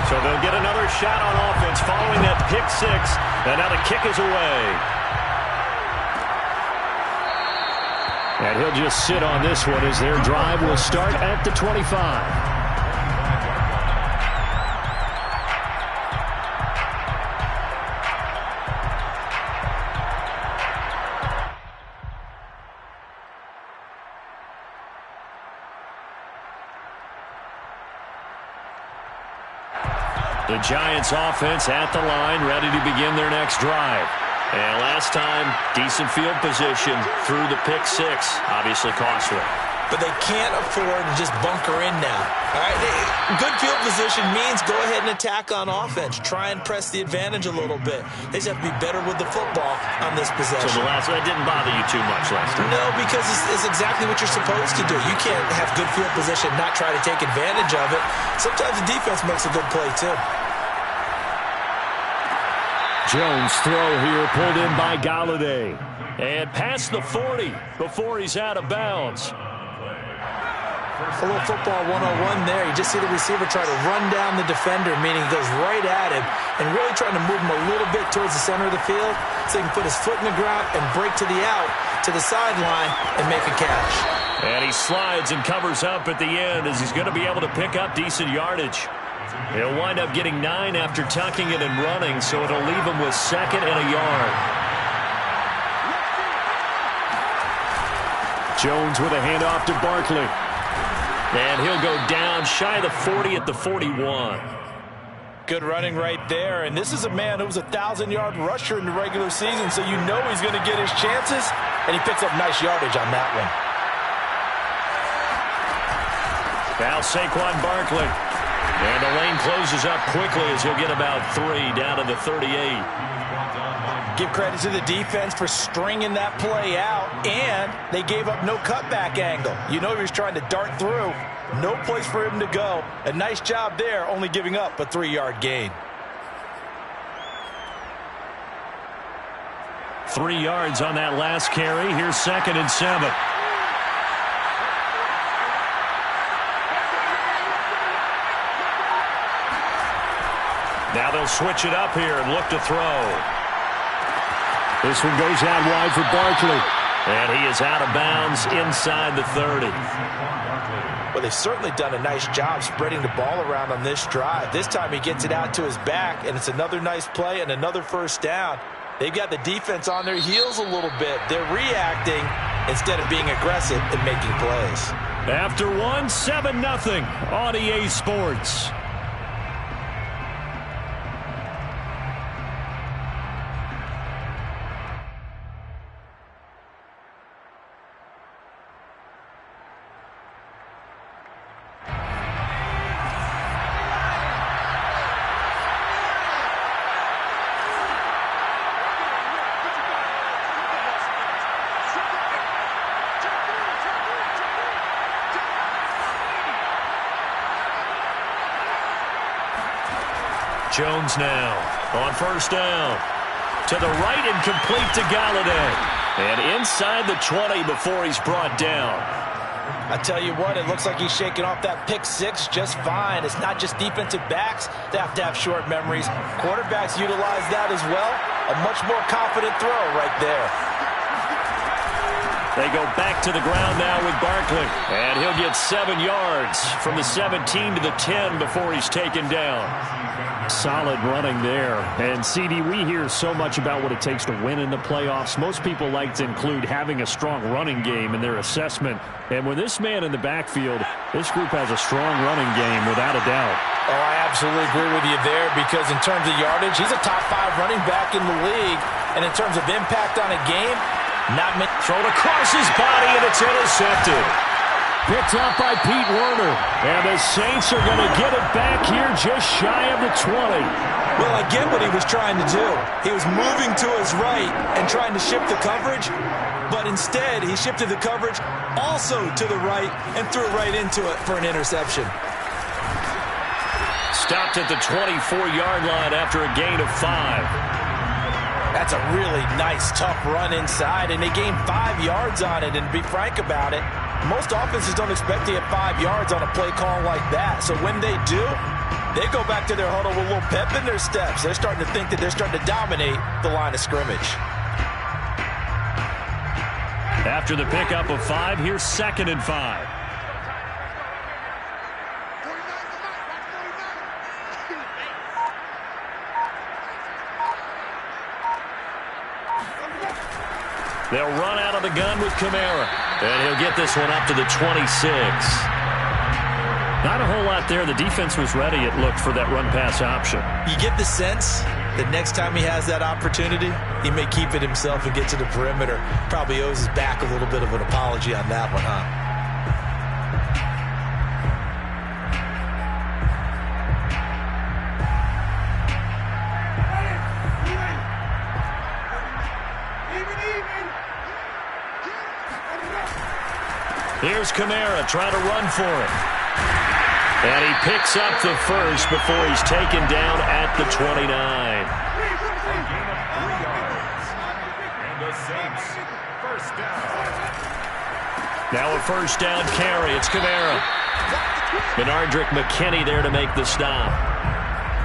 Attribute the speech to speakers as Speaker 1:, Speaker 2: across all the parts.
Speaker 1: So they'll get another shot on offense following that pick six. And now the kick is away. And he'll just sit on this one as their drive will start at the 25. The Giants offense at the line, ready to begin their next drive. And last time, decent field position through the pick six. Obviously costly.
Speaker 2: But they can't afford to just bunker in now. All right, good field position means go ahead and attack on offense. Try and press the advantage a little bit. They just have to be better with the football on this possession.
Speaker 1: So that didn't bother you too much last time?
Speaker 2: No, because it's exactly what you're supposed to do. You can't have good field position, not try to take advantage of it. Sometimes the defense makes a good play too.
Speaker 1: Jones throw here pulled in by Galladay. And past the 40 before he's out of bounds.
Speaker 2: A little football 101 there. You just see the receiver try to run down the defender, meaning he goes right at him and really trying to move him a little bit towards the center of the field so he can put his foot in the ground and break to the out, to the sideline, and make a catch.
Speaker 1: And he slides and covers up at the end as he's going to be able to pick up decent yardage. He'll wind up getting 9 after tucking it and running, so it'll leave him with 2nd and a yard. Jones with a handoff to Barkley. And he'll go down shy of the 40 at the 41.
Speaker 2: Good running right there. And this is a man who was a 1,000-yard rusher in the regular season, so you know he's going to get his chances. And he picks up nice yardage on that one.
Speaker 1: Now Saquon Barkley. And the lane closes up quickly as he'll get about 3 down to the 38.
Speaker 2: Give credit to the defense for stringing that play out, and they gave up no cutback angle. You know he was trying to dart through. No place for him to go. A nice job there, only giving up a 3-yard gain.
Speaker 1: 3 yards on that last carry. Here's 2nd and 7. Now they'll switch it up here and look to throw. This one goes out wide for Barkley. And he is out of bounds inside the 30.
Speaker 2: Well, they've certainly done a nice job spreading the ball around on this drive. This time he gets it out to his back, and it's another nice play and another first down. They've got the defense on their heels a little bit. They're reacting instead of being aggressive and making plays.
Speaker 1: After 7-0 on EA Sports. Jones now on first down. To the right and complete to Galladay. And inside the 20 before he's brought down.
Speaker 2: I tell you what, it looks like he's shaking off that pick six just fine. It's not just defensive backs that have to have short memories. Quarterbacks utilize that as well. A much more confident throw right there.
Speaker 1: They go back to the ground now with Barkley. And he'll get 7 yards from the 17 to the 10 before he's taken down. Solid running there. And, CD, we hear so much about what it takes to win in the playoffs. Most people like to include having a strong running game in their assessment. And with this man in the backfield, this group has a strong running game without a doubt.
Speaker 2: Oh, I absolutely agree with you there because in terms of yardage, he's a top 5 running back in the league. And in terms of impact on a game, not many.
Speaker 1: Thrown across his body, and it's intercepted. Picked up by Pete Werner. And the Saints are going to get it back here just shy of the 20.
Speaker 2: Well, I get what he was trying to do. He was moving to his right and trying to shift the coverage. But instead, he shifted the coverage also to the right and threw it right into it for an interception.
Speaker 1: Stopped at the 24-yard line after a gain of 5.
Speaker 2: That's a really nice, tough run inside, and they gained 5 yards on it. And to be frank about it, most offenses don't expect to get 5 yards on a play call like that. So when they do, They go back to their huddle with a little pep in their steps. They're starting to think that they're starting to dominate the line of scrimmage.
Speaker 1: After the pickup of 5, here's 2nd and 5. They'll run out of the gun with Kamara. And he'll get this one up to the 26. Not a whole lot there. The defense was ready, it looked, for that run-pass option.
Speaker 2: You get the sense that next time he has that opportunity, he may keep it himself and get to the perimeter. Probably owes his back a little bit of an apology on that one, huh?
Speaker 1: Here's Kamara trying to run for it. And he picks up the first before he's taken down at the 29. Now a first down carry. It's Kamara. Benardrick McKinney there to make the stop.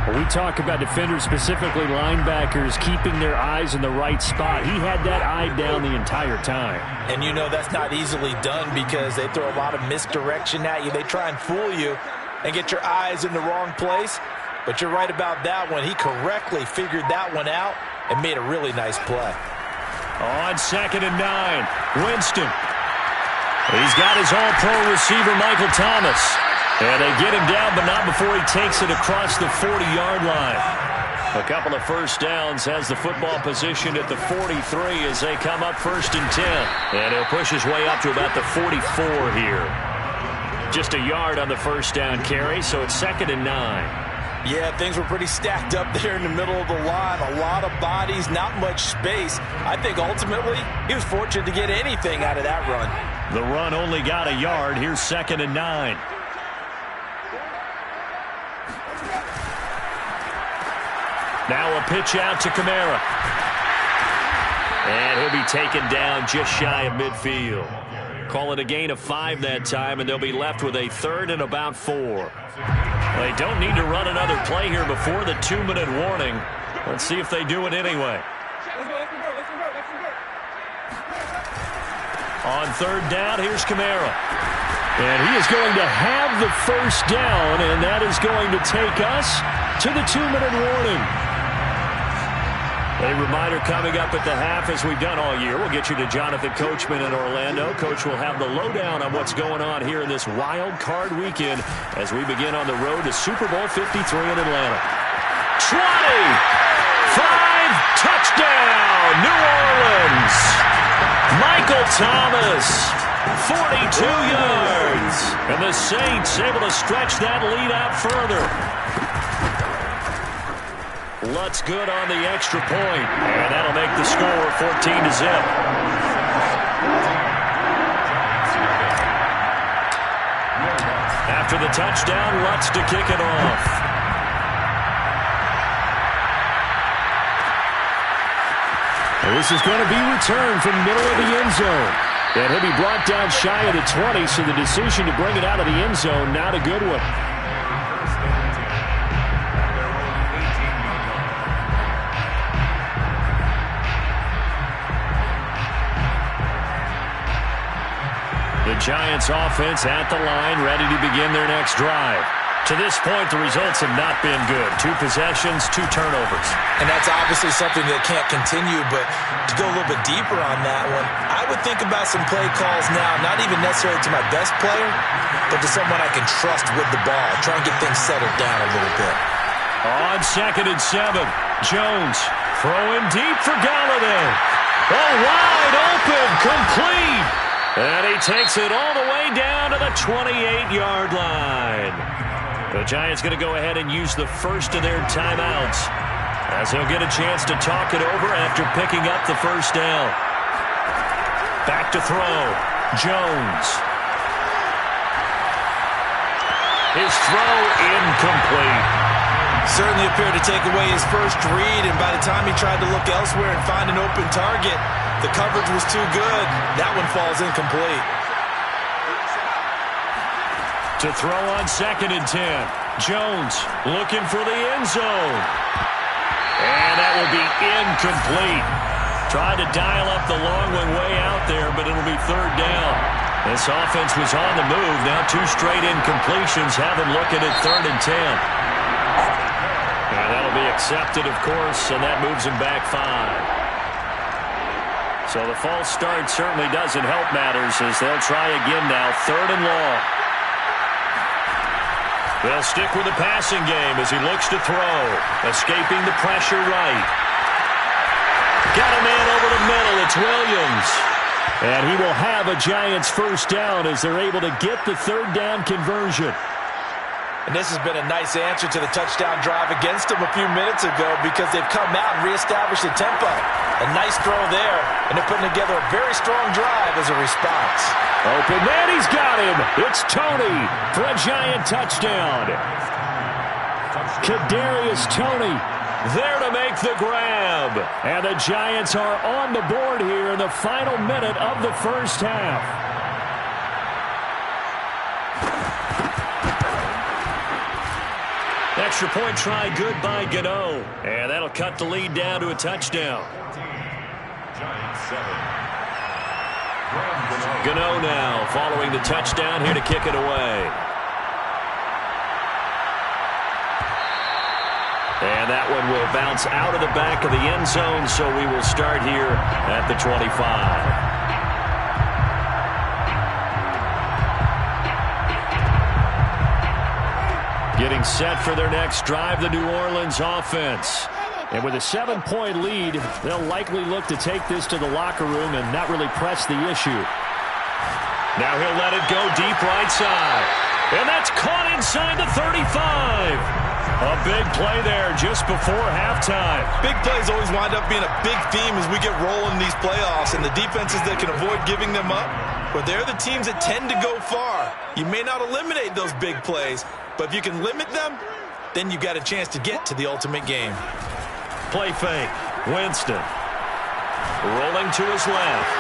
Speaker 1: When we talk about defenders, specifically linebackers, keeping their eyes in the right spot, he had that eye down the entire time.
Speaker 2: And you know that's not easily done because they throw a lot of misdirection at you. They try and fool you and get your eyes in the wrong place. But you're right about that one. He correctly figured that one out and made a really nice play.
Speaker 1: On 2nd and 9, Winston. He's got his all-pro receiver, Michael Thomas. And they get him down, but not before he takes it across the 40-yard line. A couple of first downs, has the football positioned at the 43 as they come up 1st and 10. And he'll push his way up to about the 44 here. Just a yard on the first down carry, so it's 2nd and 9.
Speaker 2: Yeah, things were pretty stacked up there in the middle of the line. A lot of bodies, not much space. I think ultimately he was fortunate to get anything out of that run.
Speaker 1: The run only got a yard. Here's 2nd and 9. Now a pitch out to Kamara. And he'll be taken down just shy of midfield. Call it a gain of 5 that time, and they'll be left with a 3rd and about 4. They don't need to run another play here before the 2-minute warning. Let's see if they do it anyway. On 3rd down, here's Kamara. And he is going to have the first down, and that is going to take us to the 2-minute warning. A reminder coming up at the half, as we've done all year. We'll get you to Jonathan Coachman in Orlando. Coach will have the lowdown on what's going on here in this wild card weekend as we begin on the road to Super Bowl 53 in Atlanta. 20! 5! Touchdown! New Orleans! Michael Thomas! 42 yards! And the Saints able to stretch that lead out further. Lutz good on the extra point, and that'll make the score 14-0. After the touchdown, Lutz to kick it off. And this is going to be returned from the middle of the end zone. And he'll be brought down shy of the 20, so the decision to bring it out of the end zone, not a good one. The Giants offense at the line, ready to begin their next drive. To this point, the results have not been good. 2 possessions, 2 turnovers.
Speaker 2: And that's obviously something that can't continue, but to go a little bit deeper on that one, I would think about some play calls now, not even necessarily to my best player, but to someone I can trust with the ball. Try and get things settled down a little bit.
Speaker 1: On 2nd and 7, Jones throwing deep for Galladay. Oh, wide open, complete. And he takes it all the way down to the 28-yard line. The Giants going to go ahead and use the first of their timeouts as he'll get a chance to talk it over after picking up the first down. Back to throw. Jones. His throw incomplete.
Speaker 2: Certainly appeared to take away his first read, and by the time he tried to look elsewhere and find an open target, the coverage was too good. That one falls incomplete.
Speaker 1: To throw on 2nd and 10. Jones looking for the end zone. And that will be incomplete. Tried to dial up the long one way out there, but it'll be 3rd down. This offense was on the move. Now 2 straight incompletions have them looking at 3rd and 10. And that'll be accepted, of course, and that moves them back 5. So the false start certainly doesn't help matters as they'll try again now. 3rd and long. They'll stick with the passing game as he looks to throw. Escaping the pressure right. Got a man over the middle. It's Williams. And he will have a Giants 1st down as they're able to get the 3rd down conversion.
Speaker 2: And this has been a nice answer to the touchdown drive against them a few minutes ago because they've come out and reestablished the tempo. A nice throw there, and they're putting together a very strong drive as a response.
Speaker 1: Open man, he's got him. It's Tony for a Giant touchdown. Kadarius Toney there to make the grab. And the Giants are on the board here in the final minute of the 1st half. Extra point try good by Gano. And that'll cut the lead down to a touchdown. Gano now following the touchdown here to kick it away. And that one will bounce out of the back of the end zone, so we will start here at the 25. Getting set for their next drive, the New Orleans offense. And with a 7-point lead, they'll likely look to take this to the locker room and not really press the issue. Now he'll let it go deep right side. And that's caught inside the 35. A big play there just before halftime.
Speaker 2: Big plays always wind up being a big theme as we get rolling in these playoffs, and the defenses that can avoid giving them up, but they're the teams that tend to go far. You may not eliminate those big plays, but if you can limit them, then you've got a chance to get to the ultimate game.
Speaker 1: Play fake. Winston. Rolling to his left.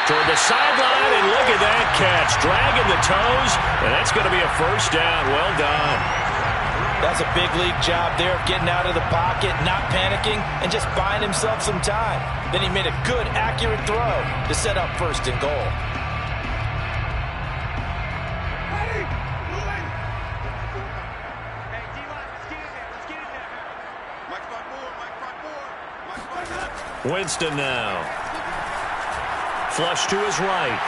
Speaker 1: Toward the sideline, and look at that catch. Dragging the toes, and that's going to be a 1st down. Well done.
Speaker 2: That's a big league job there of getting out of the pocket, not panicking, and just buying himself some time. Then he made a good, accurate throw to set up 1st and goal.
Speaker 1: Winston now. Flush to his right.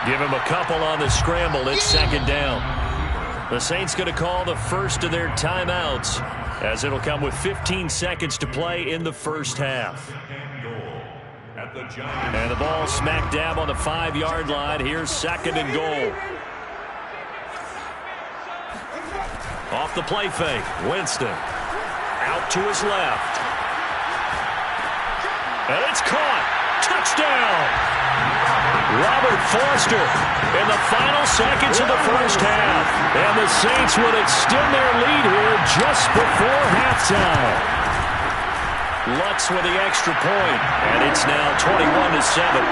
Speaker 1: Give him a couple on the scramble. It's 2nd down. The Saints going to call the first of their timeouts as it'll come with 15 seconds to play in the 1st half. And the ball smack dab on the 5-yard line. Here's 2nd and goal. Off the play fake. Winston. Out to his left. And it's caught. Touchdown. Robert Foster in the final seconds of the 1st half. And the Saints would extend their lead here just before halftime. Lutz with the extra point. And it's now 21-7.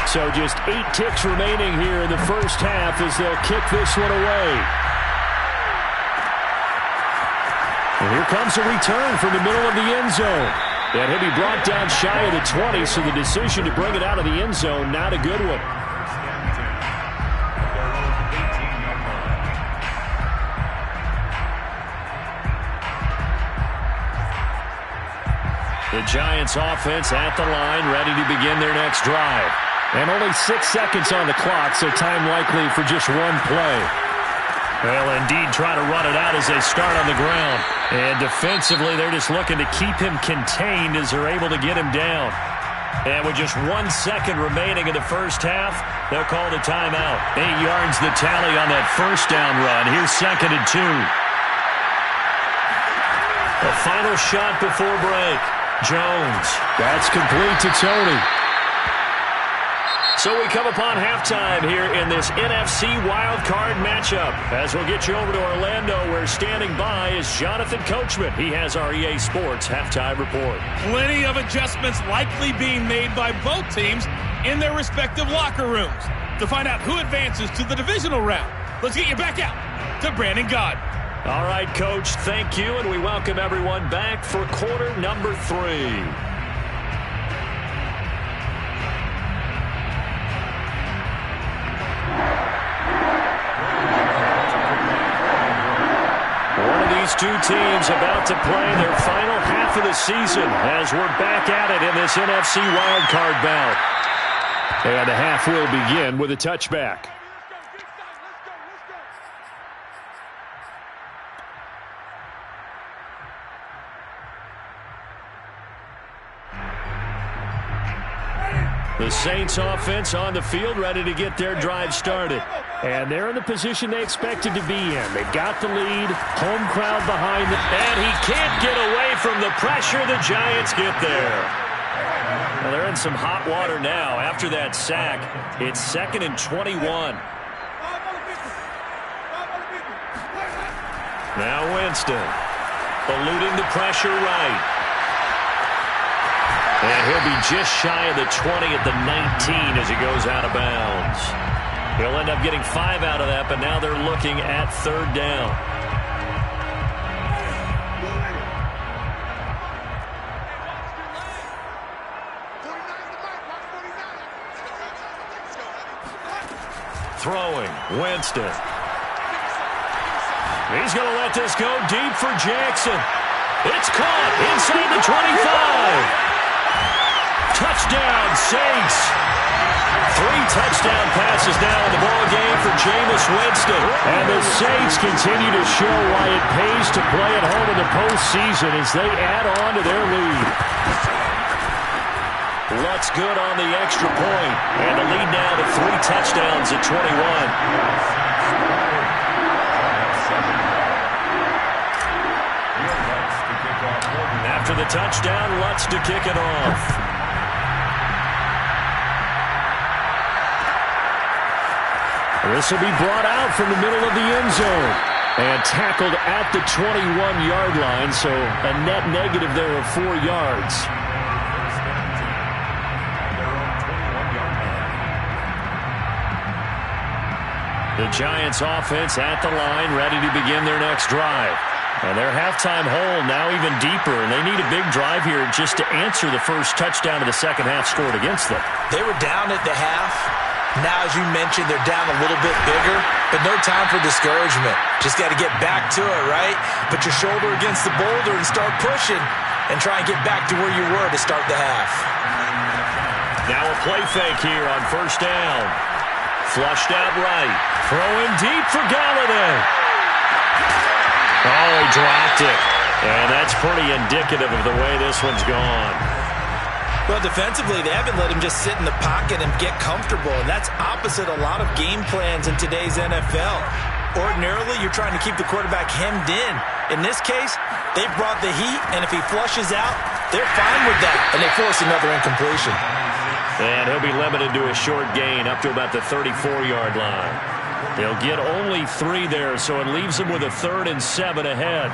Speaker 1: So just 8 ticks remaining here in the 1st half as they'll kick this one away. And here comes a return from the middle of the end zone. And he'll be brought down shy of the 20, so the decision to bring it out of the end zone, not a good one. The Giants offense at the line, ready to begin their next drive. And only 6 seconds on the clock, so time likely for just one play. Well, indeed, try to run it out as they start on the ground. And defensively, they're just looking to keep him contained as they're able to get him down. And with just 1 second remaining in the 1st half, they'll call the timeout. 8 yards the tally on that 1st down run. Here's 2nd and 2. A final shot before break. Jones. That's complete to Tony. So we come upon halftime here in this NFC wildcard matchup. As we'll get you over to Orlando, where standing by is Jonathan Coachman. He has our EA Sports halftime report.
Speaker 3: Plenty of adjustments likely being made by both teams in their respective locker rooms. To find out who advances to the divisional round, let's get you back out to Brandon Gaudin.
Speaker 1: All right, Coach, thank you, and we welcome everyone back for quarter number 3. These two teams about to play their final half of the season as we're back at it in this NFC wildcard bout. And the half will begin with a touchback. The Saints offense on the field ready to get their drive started. And they're in the position they expected to be in. They got the lead, home crowd behind them. And he can't get away from the pressure. The Giants get there. Well, they're in some hot water now. After that sack, it's 2nd and 21. Now Winston, eluding the pressure right. And he'll be just shy of the 20 at the 19 as he goes out of bounds. He'll end up getting 5 out of that, but now they're looking at 3rd down. Throwing, Winston. He's going to let this go deep for Jackson. It's caught inside the 25. Touchdown, Saints. 3 touchdown passes now in the ball game for Jameis Winston. And the Saints continue to show why it pays to play at home in the postseason as they add on to their lead. Lutz good on the extra point. And the lead now to 3 touchdowns at 21. After the touchdown, Lutz to kick it off. This will be brought out from the middle of the end zone and tackled at the 21-yard line, so a net negative there of 4 yards. The Giants offense at the line, ready to begin their next drive. And their halftime hole now even deeper, and they need a big drive here just to answer the first touchdown of the second half scored against them.
Speaker 2: They were down at the half. Now, as you mentioned, they're down a little bit bigger, but no time for discouragement. Just got to get back to it, right? Put your shoulder against the boulder and start pushing and try and get back to where you were to start the half.
Speaker 1: Now a play fake here on 1st down. Flushed out right. Throwing deep for Galladay. Oh, he dropped it. And that's pretty indicative of the way this one's gone.
Speaker 2: Well, defensively, they haven't let him just sit in the pocket and get comfortable, and that's opposite a lot of game plans in today's NFL. Ordinarily, you're trying to keep the quarterback hemmed in. In this case, they brought the heat, and if he flushes out, they're fine with that, and they force another incompletion.
Speaker 1: And he'll be limited to a short gain up to about the 34-yard line. They'll get only 3 there, so it leaves them with a 3rd and 7 ahead.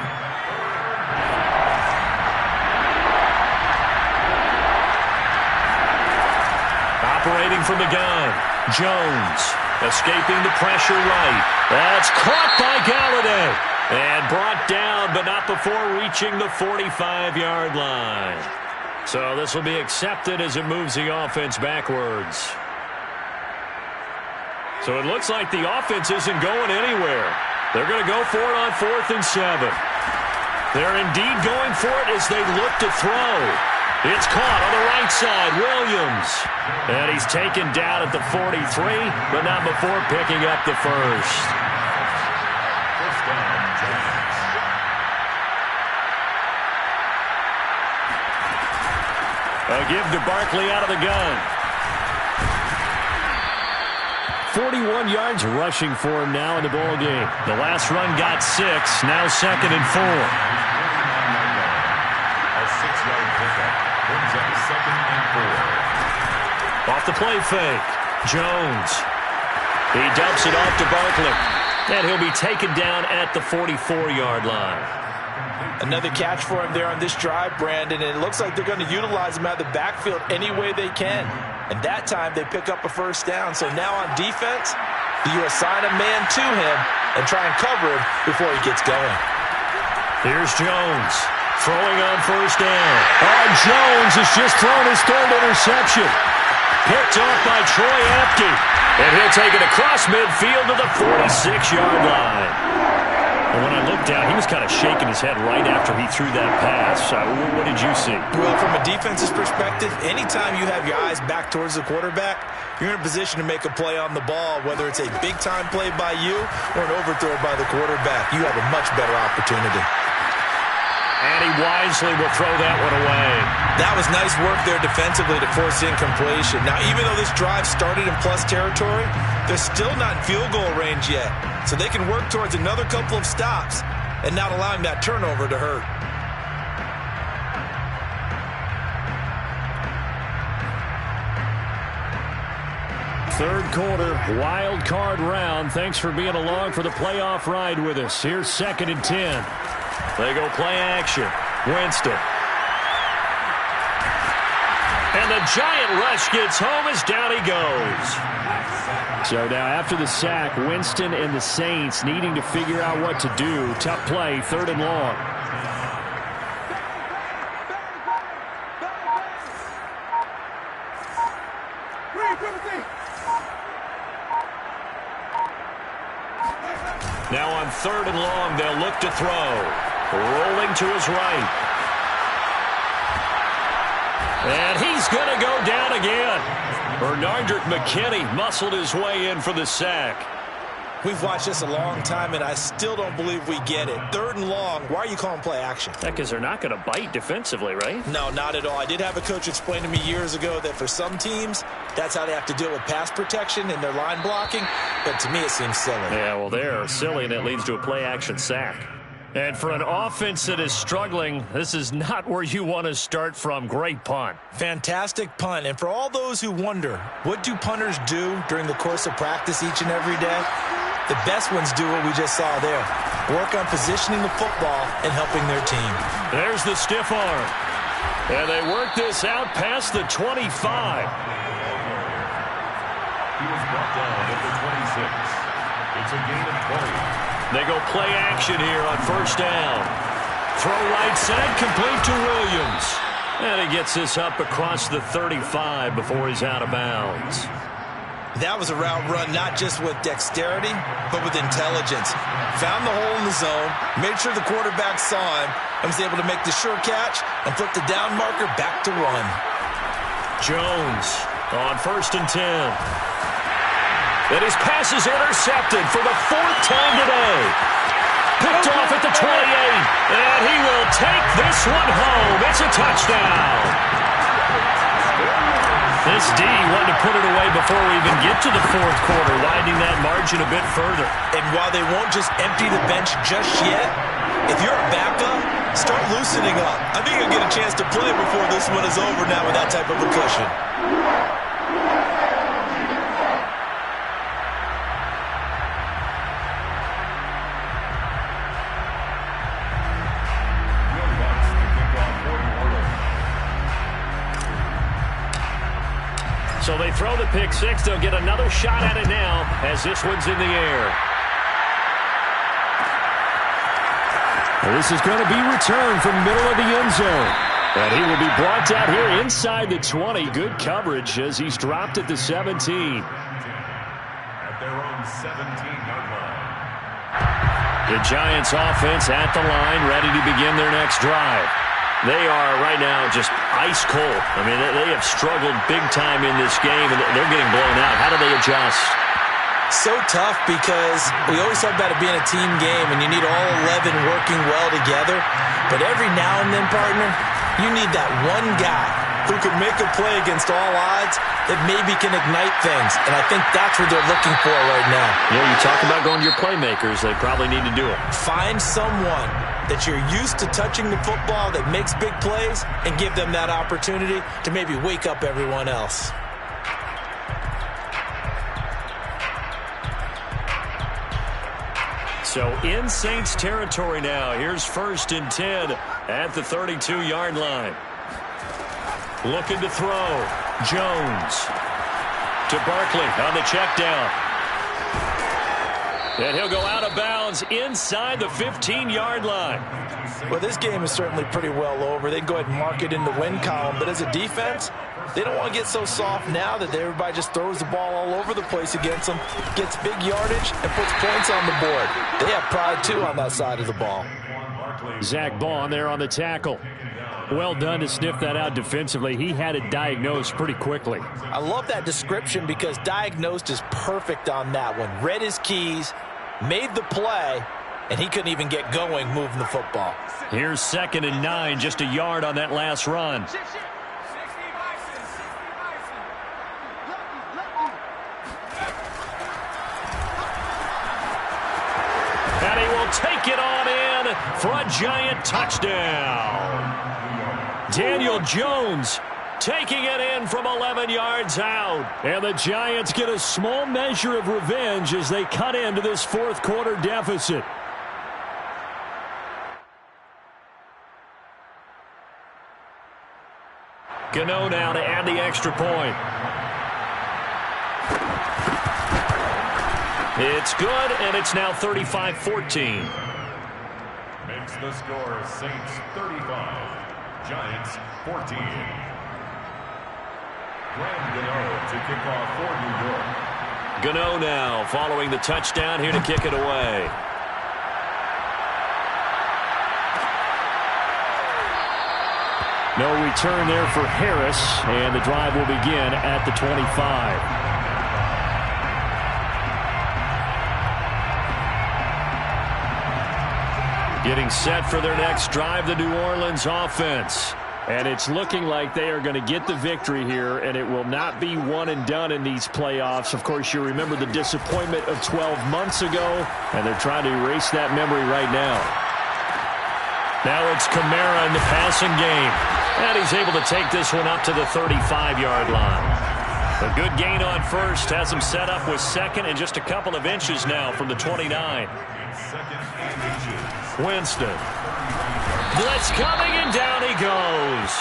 Speaker 1: Operating from the gun, Jones escaping the pressure right. That's caught by Galladay and brought down, but not before reaching the 45-yard line. So this will be accepted as it moves the offense backwards. So it looks like the offense isn't going anywhere. They're going to go for it on 4th and 7. They're indeed going for it as they look to throw. It's caught on the right side, Williams. And he's taken down at the 43, but not before picking up the first. A give to Barkley out of the gun. 41 yards rushing for him now in the ball game. The last run got 6, now 2nd and 4.
Speaker 4: A 6-yard pickup brings up 2nd and 4.
Speaker 1: Off the play fake. Jones. He dumps it off to Barkley. And he'll be taken down at the 44-yard line.
Speaker 2: Another catch for him there on this drive, Brandon, and it looks like they're going to utilize him out of the backfield any way they can. And that time they pick up a first down. So now on defense, you assign a man to him and try and cover him before he gets going.
Speaker 1: Here's Jones throwing on first down. Oh, Jones has just thrown his third interception. Picked off by Troy Apke. And he'll take it across midfield to the 46-yard line. And when I looked down, he was kind of shaking his head right after he threw that pass. What did you see?
Speaker 2: Well, from a defense's perspective, anytime you have your eyes back towards the quarterback, you're in a position to make a play on the ball, whether it's a big-time play by you or an overthrow by the quarterback. You have a much better opportunity.
Speaker 1: And he wisely will throw that one away.
Speaker 2: That was nice work there defensively to force incompletion. Now, even though this drive started in plus territory, they're still not in field goal range yet. So they can work towards another couple of stops and not allowing that turnover to hurt.
Speaker 1: Third quarter, wild card round. Thanks for being along for the playoff ride with us. Here's 2nd and 10. They go play action. Winston. And the giant rush gets home as down he goes. So now after the sack, Winston and the Saints needing to figure out what to do. Tough play, 3rd and long. Now on 3rd and long, they'll look to throw. Rolling to his right. And he's going to go down again. Bernardrick McKinney muscled his way in for the sack.
Speaker 2: We've watched this a long time, and I still don't believe we get it. 3rd and long, why are you calling play action?
Speaker 1: Because they're not going to bite defensively, right?
Speaker 2: No, not at all. I did have a coach explain to me years ago that for some teams, that's how they have to deal with pass protection and their line blocking. But to me, it seems silly.
Speaker 1: Yeah, well, they're silly, and it leads to a play action sack. And for an offense that is struggling, this is not where you want to start from. Great punt.
Speaker 2: Fantastic punt. And for all those who wonder, what do punters do during the course of practice each and every day? The best ones do what we just saw there. Work on positioning the football and helping their team.
Speaker 1: There's the stiff arm. And they work this out past the 25. He was brought down at the 26. It's a gain of 20. They go play action here on first down. Throw right side, complete to Williams. And he gets this up across the 35 before he's out of bounds.
Speaker 2: That was a route run not just with dexterity, but with intelligence. Found the hole in the zone, made sure the quarterback saw him, and was able to make the sure catch and flip the down marker back to run.
Speaker 1: Jones on 1st and 10. And his pass is intercepted for the 4th time today. Picked off at the 28. And he will take this one home. It's a touchdown. This D wanted to put it away before we even get to the 4th quarter, widening that margin a bit further.
Speaker 2: And while they won't just empty the bench just yet, if you're a backup, start loosening up. I think you'll get a chance to play before this one is over now with that type of a cushion.
Speaker 1: So they throw the pick six. They'll get another shot at it now as this one's in the air. This is going to be returned from middle of the end zone. And he will be brought down here inside the 20. Good coverage as he's dropped at the 17. At their own 17-yard line. The Giants offense at the line, ready to begin their next drive. They are right now just ice cold. I mean, they have struggled big time in this game, and they're getting blown out. How do they adjust?
Speaker 2: So tough because we always talk about it being a team game, and you need all 11 working well together. But every now and then, partner, you need that one guy who can make a play against all odds that maybe can ignite things. And I think that's what they're looking for right now.
Speaker 1: Yeah, you talk about going to your playmakers. They probably need to do it.
Speaker 2: Find someone that you're used to touching the football that makes big plays and give them that opportunity to maybe wake up everyone else.
Speaker 1: So in Saints territory now. Here's 1st and 10 at the 32-yard line. Looking to throw. Jones to Barkley on the check down. And he'll go out of bounds inside the 15-yard line.
Speaker 2: Well, this game is certainly pretty well over. They can go ahead and mark it in the win column. But as a defense, they don't want to get so soft now that everybody just throws the ball all over the place against them, gets big yardage, and puts points on the board. They have pride, too, on that side of the ball.
Speaker 1: Zach Baun there on the tackle. Well done to sniff that out defensively. He had it diagnosed pretty quickly.
Speaker 2: I love that description because diagnosed is perfect on that one. Read his keys, made the play, and he couldn't even get going moving the football.
Speaker 1: Here's 2nd and 9, just a yard on that last run. And he will take it on in for a giant touchdown. Daniel Jones taking it in from 11 yards out. And the Giants get a small measure of revenge as they cut into this 4th quarter deficit. Gano now to add the extra point. It's good, and it's now 35-14.
Speaker 4: Makes the score Saints 35. Giants 14. Graham Gano to kick off for New York.
Speaker 1: Gano now following the touchdown here to kick it away. No return there for Harris, and the drive will begin at the 25. Getting set for their next drive, the New Orleans offense. And it's looking like they are going to get the victory here, and it will not be one and done in these playoffs. Of course, you remember the disappointment of 12 months ago, and they're trying to erase that memory right now. Now it's Kamara in the passing game, and he's able to take this one up to the 35-yard line. A good gain on first, has him set up with 2nd and just a couple of inches now from the 29. Winston. Blitz coming, and down he goes.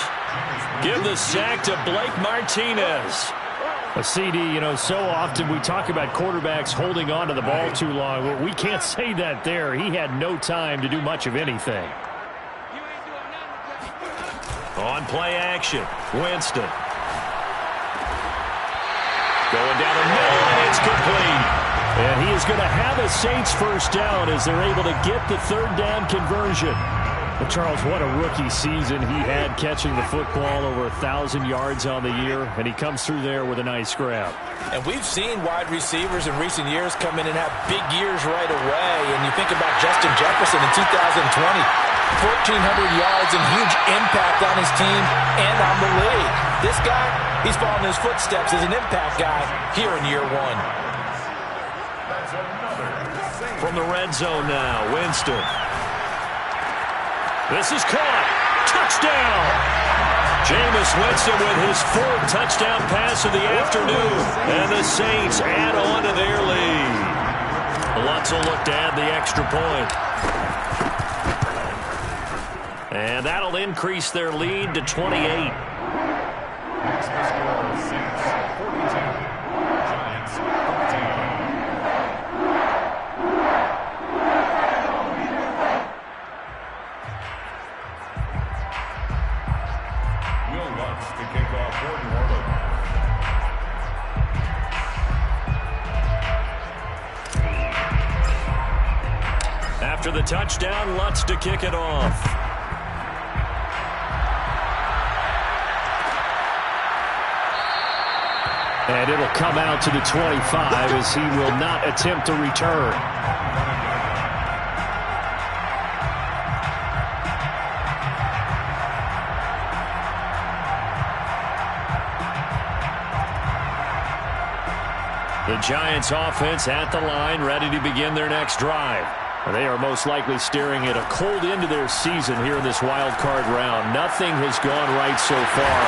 Speaker 1: Give the sack to Blake Martinez. A CD, you know, so often we talk about quarterbacks holding on to the ball too long. Well, we can't say that there. He had no time to do much of anything. On play action, Winston. Going down the middle, and it's complete. And he is going to have a Saints first down as they're able to get the 3rd down conversion. Well, Charles, what a rookie season he had catching the football, over 1,000 yards on the year, and he comes through there with a nice grab.
Speaker 2: And we've seen wide receivers in recent years come in and have big years right away. And you think about Justin Jefferson in 2020, 1,400 yards and huge impact on his team and on the league. This guy, he's following his footsteps as an impact guy here in year 1.
Speaker 1: From the red zone now, Winston. This is caught. Touchdown! Jameis Winston with his 4th touchdown pass of the afternoon. And the Saints add on to their lead. Lutz will look to add the extra point. And that'll increase their lead to 28. After the touchdown, Lutz to kick it off. And it'll come out to the 25 as he will not attempt to return. The Giants offense at the line, ready to begin their next drive. They are most likely staring at a cold end to their season here in this wild card round. Nothing has gone right so far,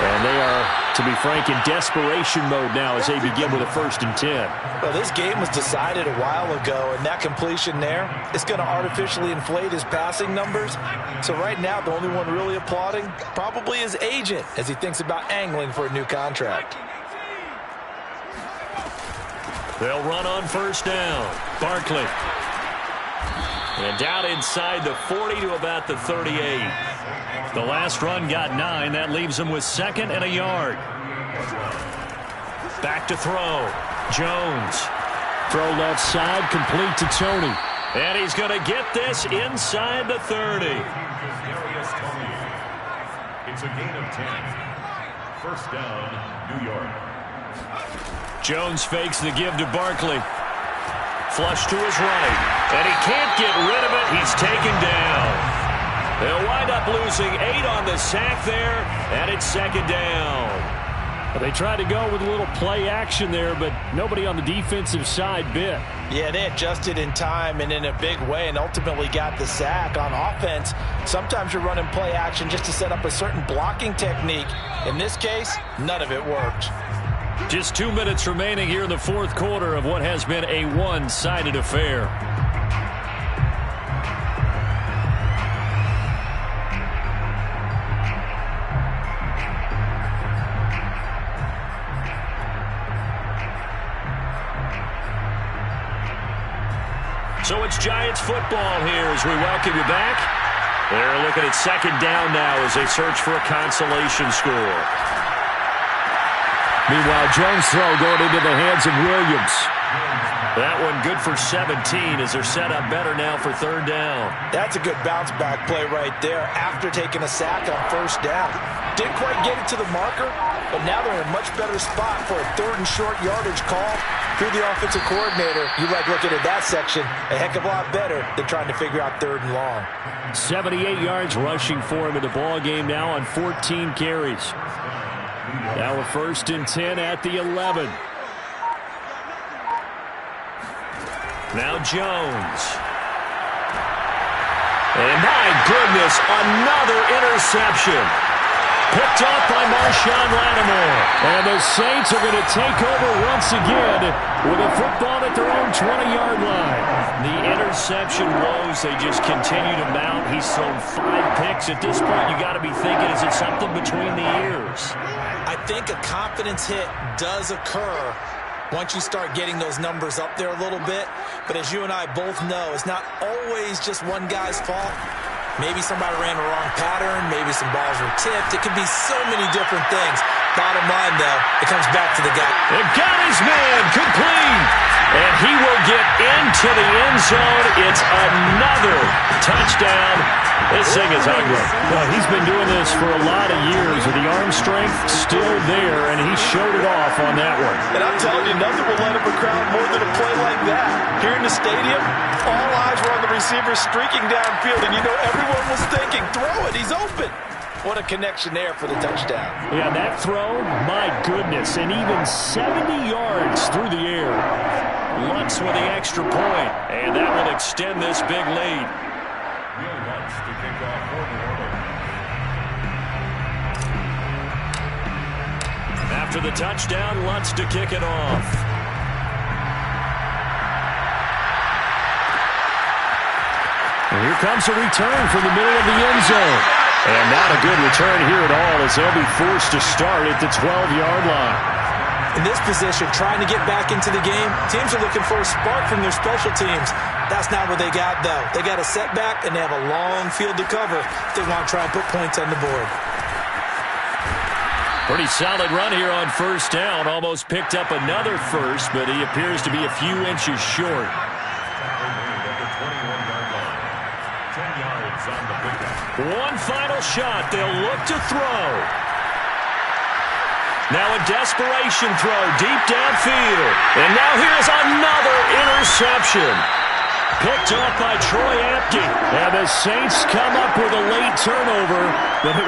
Speaker 1: and they are, to be frank, in desperation mode now as they begin with a 1st and 10.
Speaker 2: Well, this game was decided a while ago, and that completion there is going to artificially inflate his passing numbers. So right now, the only one really applauding probably his agent as he thinks about angling for a new contract.
Speaker 1: They'll run on 1st down. Barkley. And down inside the 40 to about the 38. The last run got 9. That leaves them with 2nd and a yard. Back to throw. Jones. Throw left side, complete to Tony. And he's going to get this inside the 30.
Speaker 4: It's a gain of 10. 1st down, New York.
Speaker 1: Jones fakes the give to Barkley. Flush to his right. And he can't get rid of it. He's taken down. They'll wind up losing 8 on the sack there, and it's 2nd down. They tried to go with a little play action there, but nobody on the defensive side bit.
Speaker 2: Yeah, they adjusted in time and in a big way and ultimately got the sack. On offense, sometimes you're running play action just to set up a certain blocking technique. In this case, none of it worked.
Speaker 1: Just 2 minutes remaining here in the 4th quarter of what has been a one-sided affair. So it's Giants football here as we welcome you back. They're looking at 2nd down now as they search for a consolation score. Meanwhile, Jones' throw going into the hands of Williams. That one good for 17 as they're set up better now for 3rd down.
Speaker 2: That's a good bounce back play right there after taking a sack on 1st down. Didn't quite get it to the marker, but now they're in a much better spot for a 3rd and short yardage call. Through the offensive coordinator, you like looking at that section a heck of a lot better than trying to figure out 3rd and long.
Speaker 1: 78 yards rushing for him in the ball game now on 14 carries. Now a 1st and 10 at the 11. Now Jones. And my goodness, another interception. Picked off by Marshawn Lattimore. And the Saints are going to take over once again with a football at their own 20-yard line. The interception woes, they just continue to mount. He's thrown 5 picks. At this point, you got to be thinking, is it something between the ears?
Speaker 2: I think a confidence hit does occur once you start getting those numbers up there a little bit. But as you and I both know, it's not always just one guy's fault. Maybe somebody ran a wrong pattern. Maybe some balls were tipped. It could be so many different things. Bottom line, though, it comes back to the guy.
Speaker 1: And got his man complete. And he will get into the end zone. It's another touchdown. This thing is ugly. Well, he's been doing this for a lot of years with the arm strength still there, and he showed it off on that one.
Speaker 2: And I'm telling you, nothing will let up a crowd more than a play like that. Here in the stadium, all eyes were on the receiver streaking downfield, and you know everyone was thinking, throw it, he's open. What a connection there for the touchdown.
Speaker 1: Yeah, that throw, my goodness, and even 70 yards through the air. Lutz with the extra point, and that will extend this big lead.
Speaker 4: To kick off for New Orleans.
Speaker 1: After the touchdown, Lutz to kick it off. And here comes a return from the middle of the end zone. And not a good return here at all as they'll be forced to start at the 12-yard line.
Speaker 2: In this position, trying to get back into the game, teams are looking for a spark from their special teams. That's not what they got, though. They got a setback, and they have a long field to cover if they want to try and put points on the board.
Speaker 1: Pretty solid run here on 1st down. Almost picked up another first, but he appears to be a few inches short. One final shot. They'll look to throw. Now a desperation throw deep downfield. And now here's another interception. Picked off by Troy Apke. And the Saints come up with a late turnover, but it will